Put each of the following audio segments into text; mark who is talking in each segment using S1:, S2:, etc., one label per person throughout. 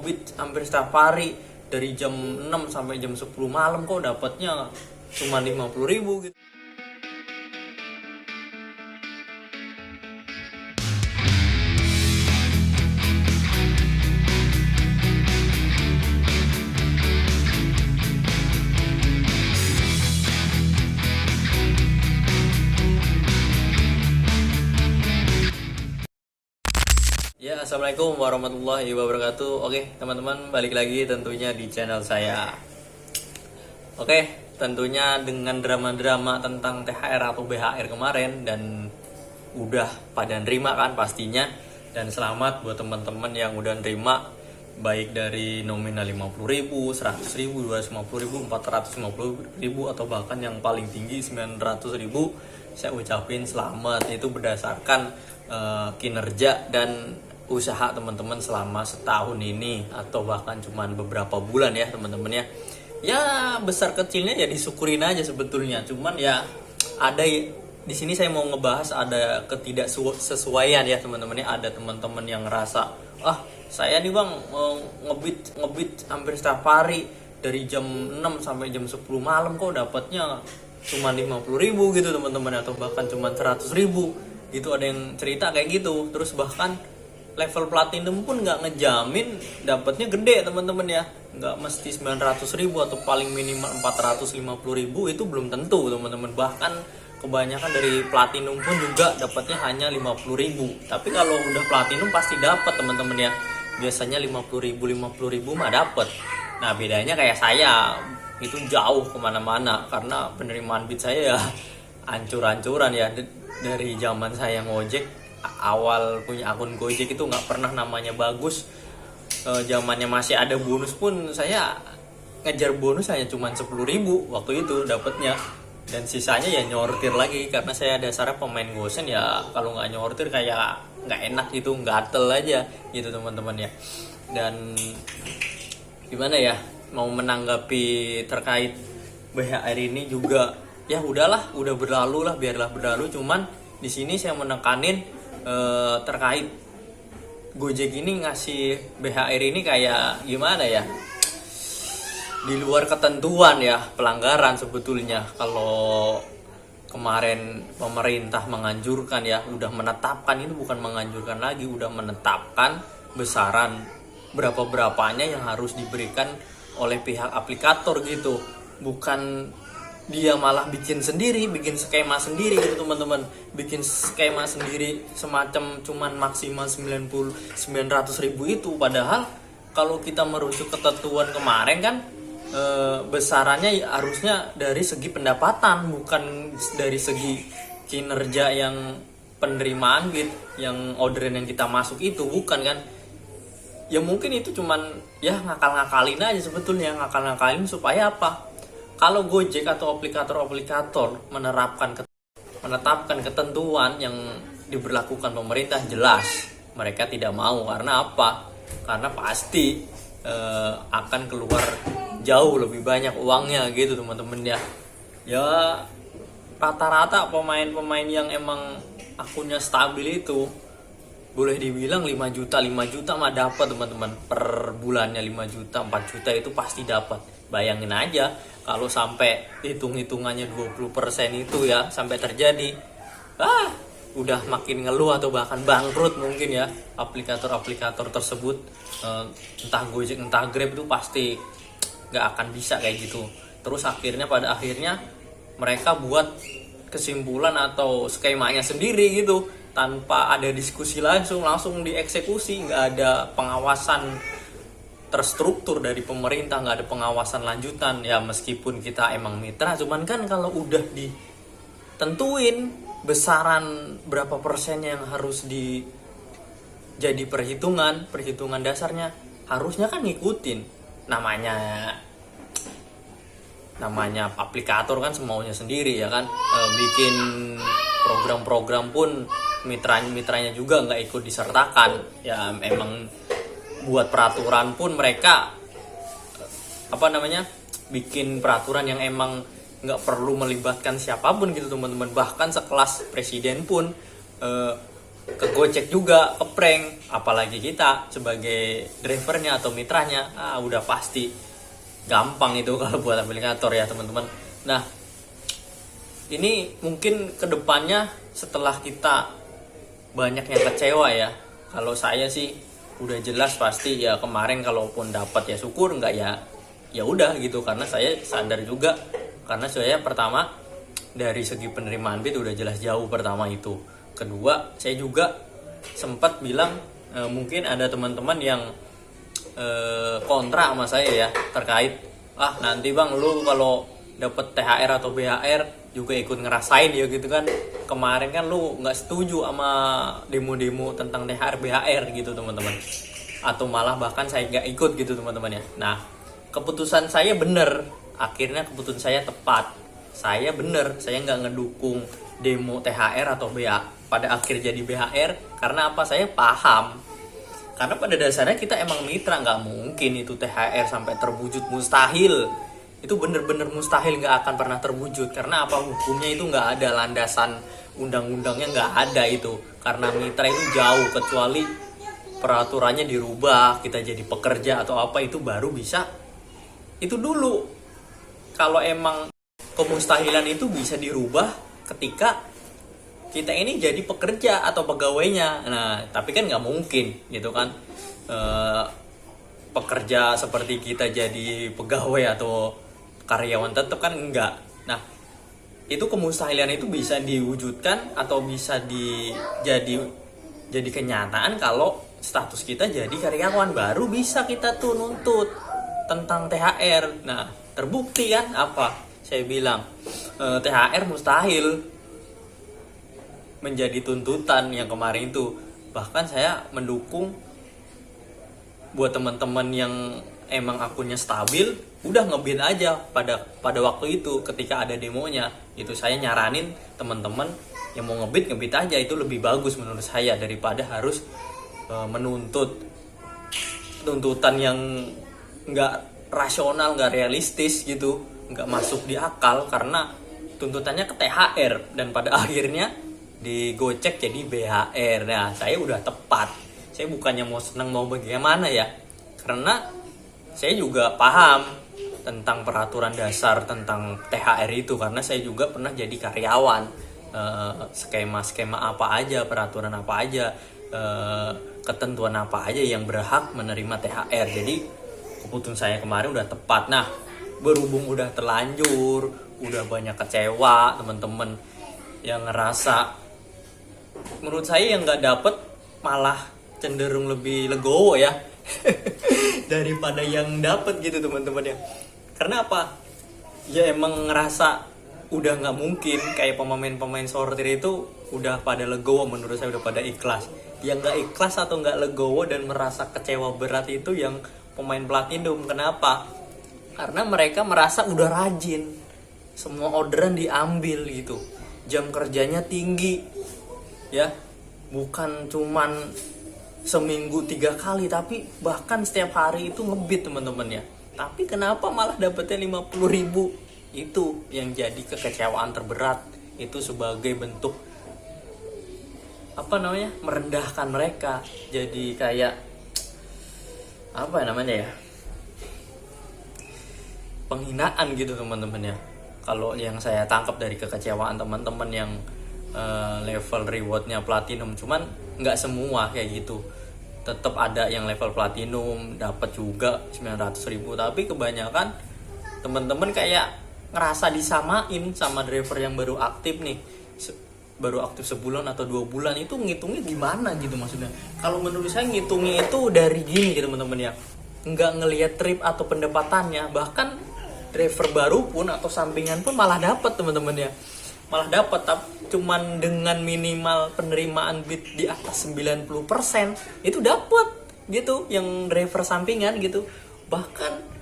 S1: ngebit hampir setiap hari dari jam 6 sampai jam 10 malam, kok dapatnya cuma 50.000 gitu. Ya, assalamualaikum warahmatullahi wabarakatuh. Oke, teman-teman, balik lagi tentunya di channel saya. Oke, tentunya dengan drama-drama tentang THR atau BHR kemarin, dan udah pada nerima kan pastinya. Dan selamat buat teman-teman yang udah nerima, baik dari nominal 50.000, 100.000, 250.000, 450.000, atau bahkan yang paling tinggi 900.000. Saya ucapin selamat. Itu berdasarkan kinerja dan usaha teman-teman selama setahun ini, atau bahkan cuman beberapa bulan ya teman-teman ya. Ya besar kecilnya ya disyukurin aja sebetulnya. Cuman ya ada di sini saya mau ngebahas ada ketidaksesuaian ya teman-teman ya. Ada teman-teman yang ngerasa, saya nih bang mau ngebit hampir setiap hari dari jam 6 sampai jam 10 malam, kok dapatnya cuma 50.000 gitu teman-teman, atau bahkan cuma 100.000 gitu. Ada yang cerita kayak gitu. Terus bahkan level platinum pun nggak ngejamin dapatnya gede teman-teman ya. Nggak mesti 900.000 atau paling minimal 450.000, itu belum tentu teman-teman. Bahkan kebanyakan dari platinum pun juga dapatnya hanya 50.000. Tapi kalau udah platinum pasti dapat teman-teman ya. Biasanya 50.000 mah dapat. Nah bedanya kayak saya itu jauh kemana-mana, karena penerimaan bid saya ya ancur-ancuran ya. Dari zaman saya ngojek, awal punya akun Gojek itu nggak pernah namanya bagus. Zamannya masih ada bonus pun saya ngejar bonus hanya cuma 10.000 waktu itu dapatnya, dan sisanya ya nyortir lagi, karena saya dasarnya pemain gosen ya. Kalau nggak nyortir kayak nggak enak gitu, gatel aja gitu teman-teman ya. Dan gimana ya, mau menanggapi terkait BHR ini juga ya udahlah, udah berlalu lah, biarlah berlalu. Cuman di sini saya menekanin terkait Gojek ini ngasih BHR ini kayak gimana ya, di luar ketentuan ya, pelanggaran sebetulnya. Kalau kemarin pemerintah menganjurkan ya, udah menetapkan, ini bukan menganjurkan lagi, udah menetapkan besaran berapa-berapanya yang harus diberikan oleh pihak aplikator gitu. Bukan dia malah bikin sendiri, bikin skema sendiri gitu teman-teman. Bikin skema sendiri semacam cuman maksimal 900.000 itu. Padahal kalau kita merujuk ketentuan kemarin kan, besarannya harusnya dari segi pendapatan, bukan dari segi kinerja yang penerimaan bid, yang orderan yang kita masuk itu, bukan kan. Ya mungkin itu cuman ya ngakal-ngakalin aja sebetulnya. Ngakal-ngakalin supaya apa? Kalau Gojek atau aplikator-aplikator menetapkan ketentuan yang diberlakukan pemerintah, jelas mereka tidak mau. Karena apa? Karena pasti akan keluar jauh lebih banyak uangnya gitu teman-teman ya. Ya rata-rata pemain-pemain yang emang akunnya stabil itu boleh dibilang 5 juta mah dapat teman-teman. Per bulannya 5 juta, 4 juta itu pasti dapat. Bayangin aja kalau sampai hitung-hitungannya 20% itu ya sampai terjadi, udah makin ngeluh atau bahkan bangkrut mungkin ya aplikator-aplikator tersebut. Entah Gojek entah Grab itu pasti nggak akan bisa kayak gitu. Terus pada akhirnya mereka buat kesimpulan atau skemanya sendiri gitu, tanpa ada diskusi langsung dieksekusi. Nggak ada pengawasan terstruktur dari pemerintah, nggak ada pengawasan lanjutan ya. Meskipun kita emang mitra, cuman kan kalau udah ditentuin besaran berapa persennya yang harus jadi perhitungan dasarnya, harusnya kan ngikutin. Namanya aplikator kan semaunya sendiri ya kan. Bikin program-program pun mitranya juga nggak ikut disertakan ya. Emang buat peraturan pun mereka bikin peraturan yang emang nggak perlu melibatkan siapapun gitu teman-teman. Bahkan sekelas presiden pun ke Gojek juga, ke prank. Apalagi kita sebagai drivernya atau mitranya, udah pasti gampang itu kalau buat aplikator ya teman-teman. Nah, ini mungkin kedepannya setelah kita banyak yang kecewa ya. Kalau saya sih udah jelas pasti ya, kemarin kalaupun dapat ya syukur, enggak ya ya udah gitu, karena saya sadar juga, karena saya pertama dari segi penerimaan bid udah jelas jauh pertama itu. Kedua, saya juga sempat bilang mungkin ada teman-teman yang kontra sama saya ya, terkait nanti bang lu kalau dapet THR atau BHR juga ikut ngerasain ya gitu kan, kemarin kan lu nggak setuju sama demo-demo tentang THR BHR gitu teman-teman, atau malah bahkan saya nggak ikut gitu teman-teman ya. Nah, keputusan saya bener, akhirnya keputusan saya tepat, saya bener, saya nggak ngedukung demo THR atau BHR pada akhir jadi BHR. Karena apa? Saya paham, karena pada dasarnya kita emang mitra, nggak mungkin itu THR sampai terwujud, mustahil. Itu bener-bener mustahil, nggak akan pernah terwujud. Karena apa? Hukumnya itu nggak ada, landasan undang-undangnya nggak ada itu. Karena mitra itu jauh, kecuali peraturannya dirubah, kita jadi pekerja atau apa, itu baru bisa. Itu dulu. Kalau emang kemustahilan itu bisa dirubah ketika kita ini jadi pekerja atau pegawainya. Nah, tapi kan nggak mungkin gitu kan. Pekerja seperti kita jadi pegawai atau karyawan tetap kan enggak. Nah, itu kemustahilan itu bisa diwujudkan atau bisa jadi kenyataan kalau status kita jadi karyawan, baru bisa kita tuh nuntut tentang THR. Nah, terbukti kan apa? Saya bilang THR mustahil menjadi tuntutan yang kemarin itu. Bahkan saya mendukung buat teman-teman yang emang akunnya stabil, udah ngebid aja pada waktu itu ketika ada demonya. Itu saya nyaranin teman-teman yang mau ngebid aja, itu lebih bagus menurut saya daripada harus menuntut tuntutan yang nggak rasional, nggak realistis gitu, nggak masuk di akal, karena tuntutannya ke THR dan pada akhirnya di Gojek jadi BHR. Nah, saya udah tepat. Saya bukannya mau senang mau bagaimana ya, karena saya juga paham tentang peraturan dasar tentang THR itu, karena saya juga pernah jadi karyawan. Skema-skema apa aja, peraturan apa aja, ketentuan apa aja yang berhak menerima THR. Jadi keputusan saya kemarin udah tepat. Nah, berhubung udah terlanjur, udah banyak kecewa teman-teman yang ngerasa, menurut saya yang nggak dapet malah cenderung lebih legowo ya daripada yang dapet gitu teman-teman ya. Karena apa? Ya emang ngerasa udah nggak mungkin, kayak pemain-pemain sortir itu udah pada legowo, menurut saya udah pada ikhlas. Yang nggak ikhlas atau nggak legowo dan merasa kecewa berat itu yang pemain platinum. Kenapa? Karena mereka merasa udah rajin, semua orderan diambil gitu, jam kerjanya tinggi ya, bukan cuman seminggu 3 kali, tapi bahkan setiap hari itu ngebit teman-teman ya. Tapi kenapa malah dapetnya 50.000? Itu yang jadi kekecewaan terberat. Itu sebagai bentuk merendahkan mereka. Jadi kayak penghinaan gitu teman-teman ya. Kalau yang saya tangkap dari kekecewaan teman-teman yang level rewardnya platinum, cuman nggak semua kayak gitu. Tetap ada yang level platinum dapat juga 900.000, tapi kebanyakan teman-teman kayak ngerasa disamain sama driver yang baru aktif nih, baru aktif sebulan atau 2 bulan. Itu ngitungnya gimana gitu maksudnya? Kalau menurut saya ngitungnya itu dari gini gitu teman-teman ya, nggak ngelihat trip atau pendapatannya. Bahkan driver baru pun atau sampingan pun malah dapat teman-teman ya, malah dapat, cuman dengan minimal penerimaan bid di atas 90% itu dapat gitu yang driver sampingan gitu. Bahkan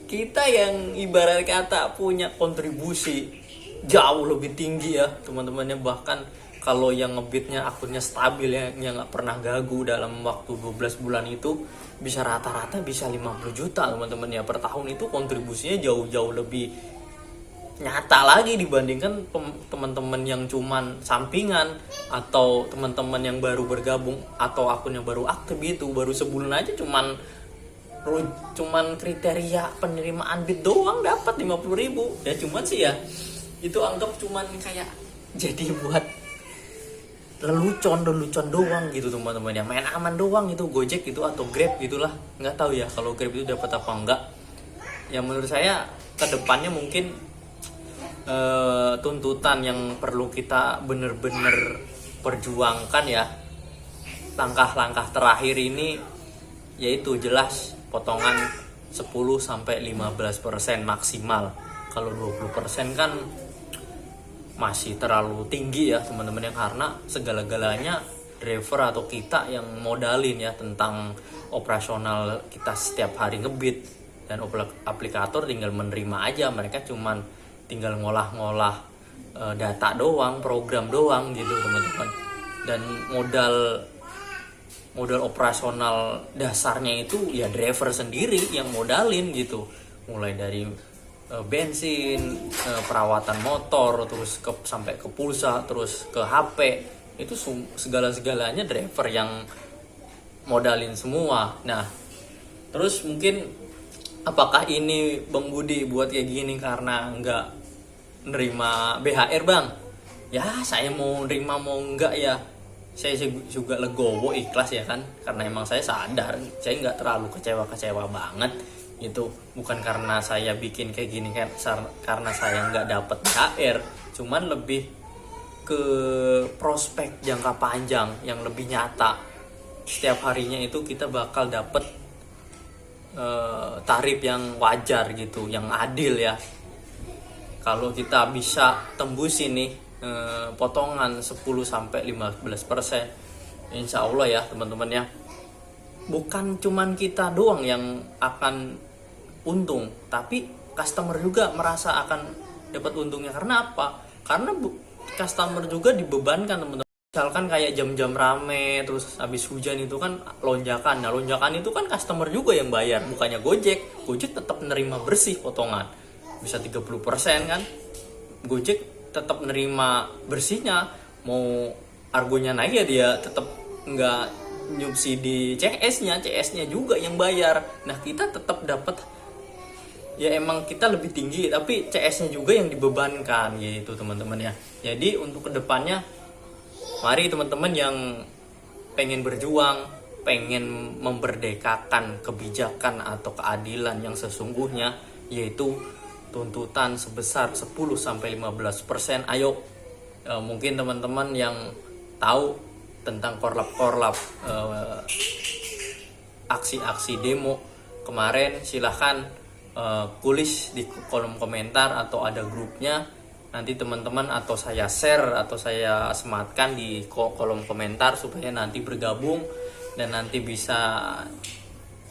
S1: kita yang ibarat kata punya kontribusi jauh lebih tinggi ya teman-temannya, bahkan kalau yang ngebitnya akunnya stabil ya, yang nggak pernah gagu dalam waktu 12 bulan itu bisa rata-rata bisa 50 juta teman-teman ya per tahun. Itu kontribusinya jauh-jauh lebih nyata lagi dibandingkan teman-teman yang cuman sampingan atau teman-teman yang baru bergabung atau akun yang baru aktif gitu, baru sebulan aja cuman kriteria penerimaan bit doang dapat 50.000 ya. Cuman sih ya itu anggap cuman kayak jadi buat lelucon doang gitu teman-teman ya, main aman doang itu Gojek gitu atau Grab gitulah, nggak tahu ya kalau Grab itu dapat apa enggak ya. Menurut saya kedepannya mungkin tuntutan yang perlu kita bener-bener perjuangkan ya, langkah-langkah terakhir ini yaitu jelas potongan 10-15% maksimal. Kalau 20% kan masih terlalu tinggi ya teman-teman ya, karena segala-galanya driver atau kita yang modalin ya, tentang operasional kita setiap hari ngebit, dan aplikator tinggal menerima aja, mereka cuman tinggal ngolah-ngolah data doang, program doang gitu teman-teman. Dan modal operasional dasarnya itu ya driver sendiri yang modalin gitu, mulai dari bensin, perawatan motor, terus sampai ke pulsa, terus ke HP, itu segala-segalanya driver yang modalin semua. Nah, terus mungkin apakah ini Bang Budi buat kayak gini karena nggak nerima BHR Bang? Ya saya mau nerima mau enggak ya, saya juga legowo ikhlas ya kan, karena emang saya sadar saya nggak terlalu kecewa banget itu, bukan karena saya bikin kayak gini kan karena saya nggak dapet BHR, cuman lebih ke prospek jangka panjang yang lebih nyata. Setiap harinya itu kita bakal dapet tarif yang wajar gitu, yang adil ya. Kalau kita bisa tembus ini potongan 10-15%, insya Allah ya teman-teman ya, bukan cuman kita doang yang akan untung, tapi customer juga merasa akan dapat untungnya. Karena apa? Karena customer juga dibebankan teman-teman. Misalkan kayak jam-jam rame, terus habis hujan itu kan lonjakan. Nah lonjakan itu kan customer juga yang bayar, bukannya Gojek. Gojek tetap menerima bersih potongan, bisa 30% kan. Gojek tetap menerima bersihnya. Mau argonya naik ya dia tetap nggak nyubsidi CS-nya juga yang bayar. Nah kita tetap dapat, ya emang kita lebih tinggi, tapi CS-nya juga yang dibebankan gitu teman-teman ya. Jadi untuk kedepannya, mari teman-teman yang pengen berjuang, pengen memerdekakan kebijakan atau keadilan yang sesungguhnya, yaitu tuntutan sebesar 10-15%. Ayo, mungkin teman-teman yang tahu tentang korlap aksi-aksi demo kemarin, silahkan tulis di kolom komentar atau ada grupnya. Nanti teman-teman atau saya share atau saya sematkan di kolom komentar supaya nanti bergabung dan nanti bisa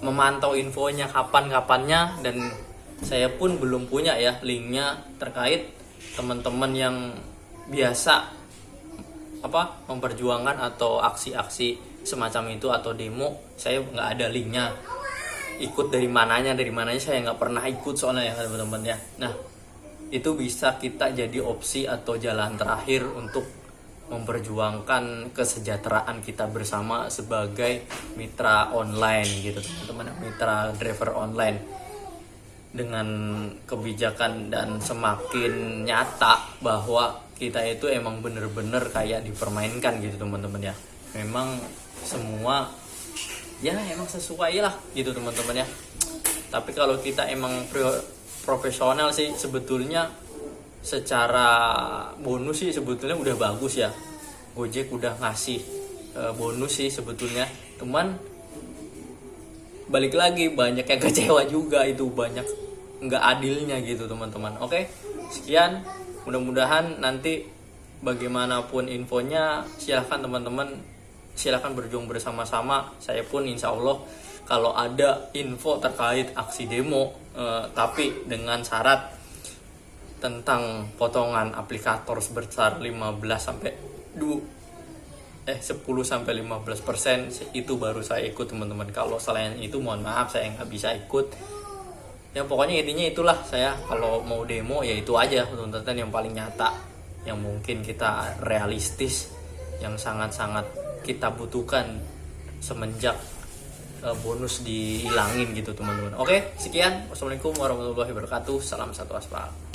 S1: memantau infonya kapan-kapannya. Dan saya pun belum punya ya linknya terkait teman-teman yang biasa memperjuangkan atau aksi-aksi semacam itu atau demo. Saya nggak ada linknya, ikut dari mananya saya nggak pernah ikut soalnya ya teman-teman ya. Nah itu bisa kita jadi opsi atau jalan terakhir untuk memperjuangkan kesejahteraan kita bersama sebagai mitra online gitu teman-teman, mitra driver online. Dengan kebijakan dan semakin nyata bahwa kita itu emang bener-bener kayak dipermainkan gitu teman-teman ya. Memang semua ya emang sesuai lah gitu teman-teman ya. Tapi kalau kita emang profesional sih sebetulnya, secara bonus sih sebetulnya udah bagus ya. Gojek udah ngasih bonus sih sebetulnya, cuman balik lagi banyak yang kecewa juga, itu banyak nggak adilnya gitu teman-teman. Oke, sekian, mudah-mudahan nanti bagaimanapun infonya silahkan teman-teman, silahkan berjuang bersama-sama. Saya pun insya Allah kalau ada info terkait aksi demo tapi dengan syarat tentang potongan aplikator sebesar 10-15% itu baru saya ikut teman-teman. Kalau selain itu mohon maaf saya nggak bisa ikut. Ya pokoknya intinya itulah, saya kalau mau demo ya itu aja tuntutan yang paling nyata, yang mungkin kita realistis, yang sangat-sangat kita butuhkan semenjak bonus dihilangin gitu teman-teman. Oke, sekian. Wassalamualaikum warahmatullahi wabarakatuh. Salam satu aspal.